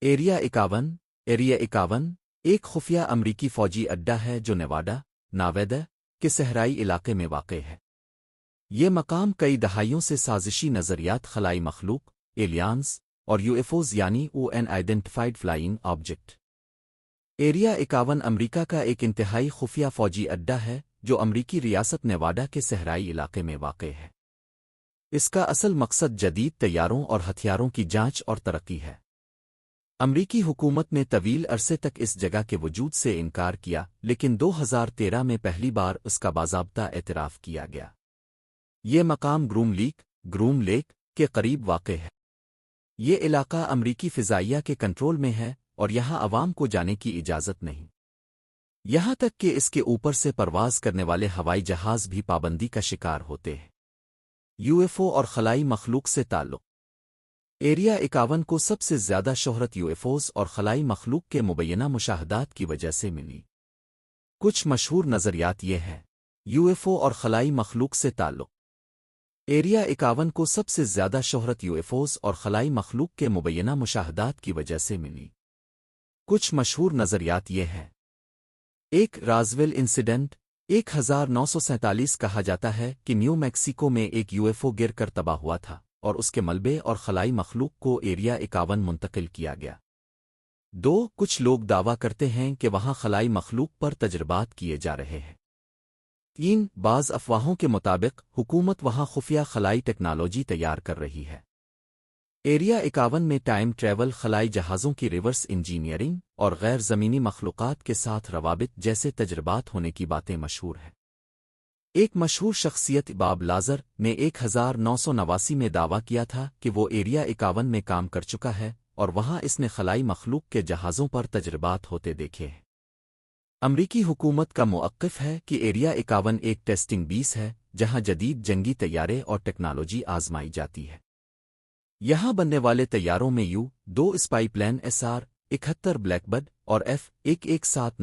Area 51 ایک خفیہ امریکی فوجی اڈہ ہے جو نیواڈا، ناویدا کے صحرائی علاقے میں واقع ہے۔ یہ مقام کئی دہائیوں سے سازشی نظریات خلائی مخلوق، ایلیانز اور یو ایف اوز یعنی ان آئیڈینٹیفائڈ فلائنگ آبجیکٹ۔ ایریا 51 امریکہ کا ایک انتہائی خفیہ فوجی اڈہ ہے جو امریکی ریاست نیواڈا کے صحرائی علاقے میں واقع ہے۔ اس کا اصل مقصد جدید طیاروں اور ہتھیاروں کی جانچ اور ترقی ہے۔ امریکی حکومت نے طویل عرصے تک اس جگہ کے وجود سے انکار کیا، لیکن 2013 میں پہلی بار اس کا باضابطہ اعتراف کیا گیا۔ یہ مقام گروم لیک کے قریب واقع ہے۔ یہ علاقہ امریکی فضائیہ کے کنٹرول میں ہے اور یہاں عوام کو جانے کی اجازت نہیں، یہاں تک کہ اس کے اوپر سے پرواز کرنے والے ہوائی جہاز بھی پابندی کا شکار ہوتے ہیں۔ یو ایف او اور خلائی مخلوق سے تعلق۔ ایریا 51 کو سب سے زیادہ شہرت یو ایف اوز اور خلائی مخلوق کے مبینہ مشاہدات کی وجہ سے ملی۔ کچھ مشہور نظریات یہ ہیں۔ یو ایف او اور خلائی مخلوق سے تعلق۔ ایریا 51 کو سب سے زیادہ شہرت یو ایف اوز اور خلائی مخلوق کے مبینہ مشاہدات کی وجہ سے ملی۔ کچھ مشہور نظریات یہ ہیں۔ ایک رازویل انسیڈنٹ 1947 کہا جاتا ہے کہ نیو میکسیکو میں ایک یو ایف او گر کر تباہ ہوا تھا اور اس کے ملبے اور خلائی مخلوق کو ایریا 51 منتقل کیا گیا۔ 2 کچھ لوگ دعویٰ کرتے ہیں کہ وہاں خلائی مخلوق پر تجربات کیے جا رہے ہیں۔ 3 بعض افواہوں کے مطابق حکومت وہاں خفیہ خلائی ٹیکنالوجی تیار کر رہی ہے۔ ایریا 51 میں ٹائم ٹریول، خلائی جہازوں کی ریورس انجینئرنگ اور غیر زمینی مخلوقات کے ساتھ روابط جیسے تجربات ہونے کی باتیں مشہور ہیں۔ ایک مشہور شخصیت باب لازر نے 1989 میں دعویٰ کیا تھا کہ وہ ایریا 51 میں کام کر چکا ہے اور وہاں اس نے خلائی مخلوق کے جہازوں پر تجربات ہوتے دیکھے ہیں۔ امریکی حکومت کا موقف ہے کہ ایریا 51 ایک ٹیسٹنگ بیس ہے جہاں جدید جنگی طیارے اور ٹیکنالوجی آزمائی جاتی ہے۔ یہاں بننے والے طیاروں میں U-2 spy plane SR-71 black bird اور F-117